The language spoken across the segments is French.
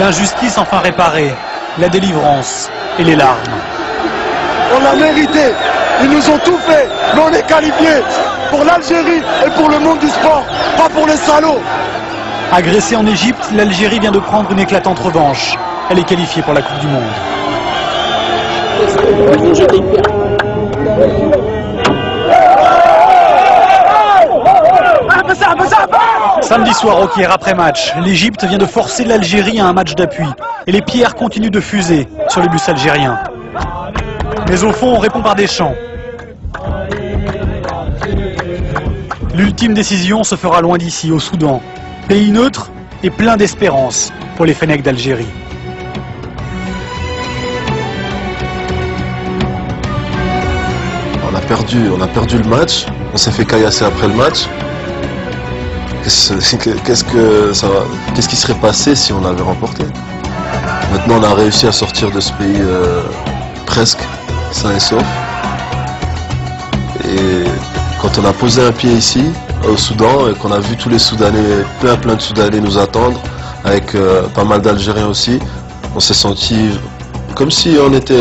L'injustice enfin réparée, la délivrance et les larmes. On l'a mérité, ils nous ont tout fait, mais on est qualifiés pour l'Algérie et pour le monde du sport, pas pour les salauds. Agressée en Égypte, l'Algérie vient de prendre une éclatante revanche. Elle est qualifiée pour la Coupe du Monde. Samedi soir au Caire après match, l'Égypte vient de forcer l'Algérie à un match d'appui. Et les pierres continuent de fuser sur les bus algériens. Mais au fond, on répond par des chants. L'ultime décision se fera loin d'ici, au Soudan. Pays neutre et plein d'espérance pour les Fennecs d'Algérie. On a perdu le match, on s'est fait caillasser après le match. Qu'est-ce qui serait passé si on avait remporté? Maintenant on a réussi à sortir de ce pays presque sain et sauf. Et quand on a posé un pied ici, au Soudan, et qu'on a vu tous les Soudanais, plein de Soudanais nous attendre, avec pas mal d'Algériens aussi, on s'est senti comme si on était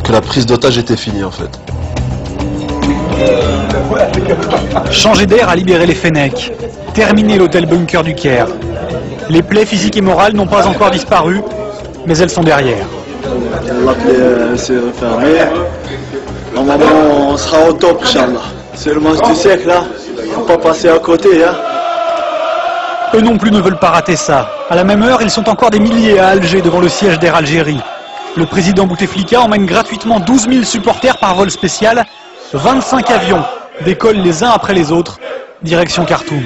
que la prise d'otage était finie en fait. Changer d'air a libéré les Fennecs. Terminer l'hôtel bunker du Caire. Les plaies physiques et morales n'ont pas encore disparu, mais elles sont derrière. La plaie s'est refermée. Normalement, on sera au top, Inch'Allah. C'est le match du siècle, là. Faut pas passer à côté, hein. Eux non plus ne veulent pas rater ça. À la même heure, ils sont encore des milliers à Alger devant le siège d'Air Algérie. Le président Bouteflika emmène gratuitement 12 000 supporters par vol spécial. 25 avions décollent les uns après les autres, direction Khartoum.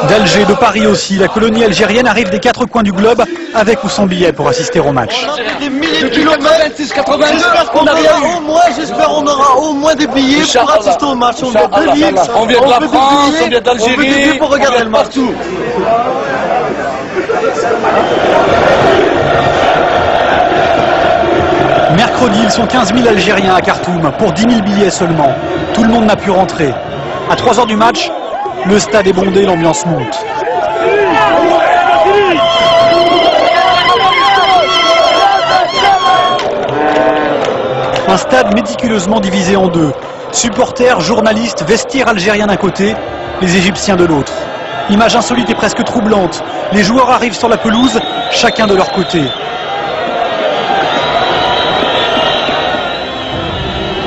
D'Alger, de Paris aussi, la colonie algérienne arrive des 4 coins du globe avec ou sans billet pour assister au match. Des milliers de kilomètres, 86, j'espère qu'on aura au moins, on aura au moins des billets pour assister au match. On vient de Lille, on vient de la France, on vient d'Algérie, on veut des billets pour regarder le match. Partout. Mercredi, ils sont 15 000 Algériens à Khartoum pour 10 000 billets seulement. Tout le monde n'a pu rentrer. À 3 heures du match, le stade est bondé, l'ambiance monte. Un stade méticuleusement divisé en deux. Supporters, journalistes, vestiaires algériens d'un côté, les Égyptiens de l'autre. Image insolite et presque troublante. Les joueurs arrivent sur la pelouse, chacun de leur côté.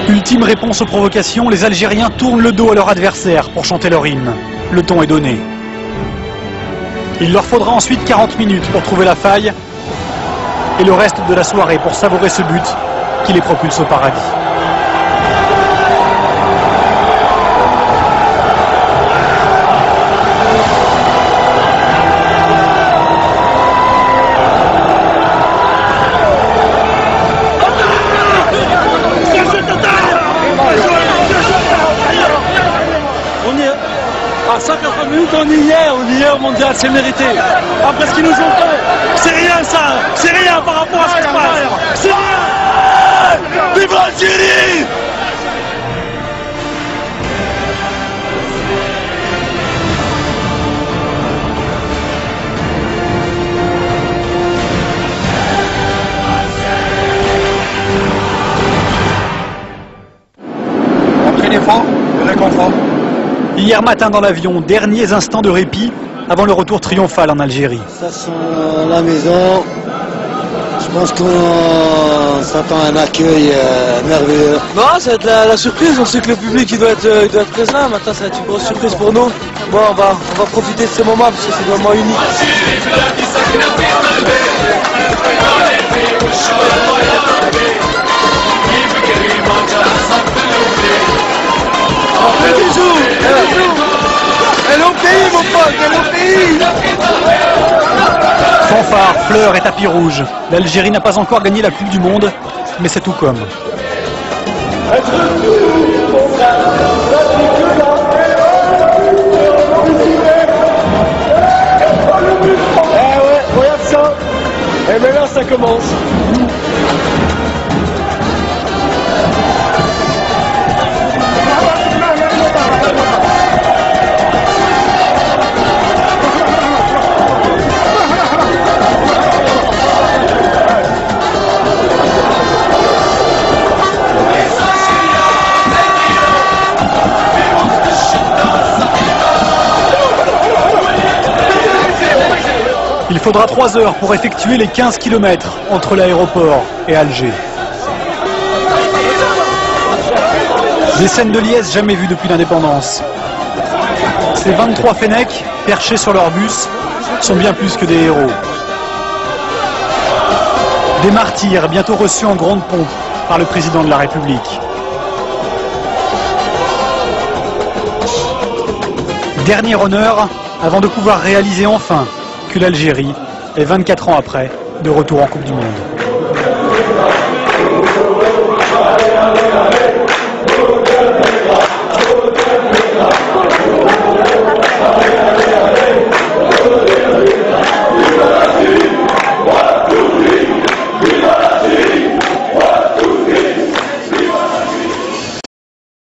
Ultime réponse aux provocations, les Algériens tournent le dos à leur adversaire pour chanter leur hymne. Le ton est donné. Il leur faudra ensuite 40 minutes pour trouver la faille et le reste de la soirée pour savourer ce but qui les propulse au paradis. À 180 minutes, on y est au mondial, c'est mérité. Après ce qu'ils nous ont fait, c'est rien ça, c'est rien par rapport à ce qui se passe. C'est rien. Vive l'Algérie! Entraînez fort, réconfort. Hier matin dans l'avion, derniers instants de répit avant le retour triomphal en Algérie. Ça sent la maison. Je pense qu'on s'attend à un accueil merveilleux. Non, ça va être la surprise. On sait que le public il doit être présent. Maintenant, ça va être une grosse surprise pour nous. Bon, on va profiter de ce moment parce que c'est des moments uniques. Elle est au pays, mon pote, elle est au pays. Fanfare, fleurs et tapis rouges. L'Algérie n'a pas encore gagné la Coupe du Monde, mais c'est tout comme. Eh ouais, regarde ça. Et mais là, ça commence. Il faudra 3 heures pour effectuer les 15 km entre l'aéroport et Alger. Des scènes de liesse jamais vues depuis l'indépendance. Ces 23 Fennecs, perchés sur leur bus, sont bien plus que des héros. Des martyrs bientôt reçus en grande pompe par le président de la République. Dernier honneur avant de pouvoir réaliser enfin que l'Algérie est 24 ans après de retour en Coupe du Monde.